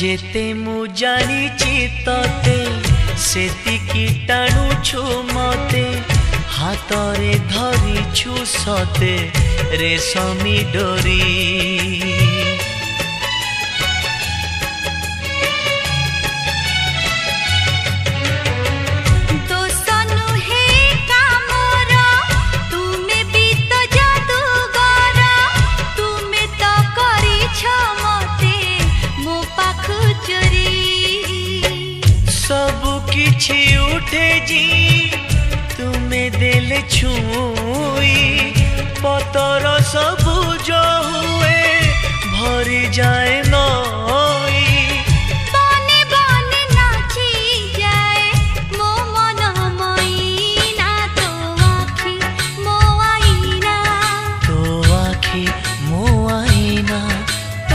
जेते मु जानिची तते सेतिकी टाणुछु मते हातरे धरिछु सते रेशमी डोरी। किछि उठे जी तुम्हें देले छुई पतर सबुज हुए भरी जाए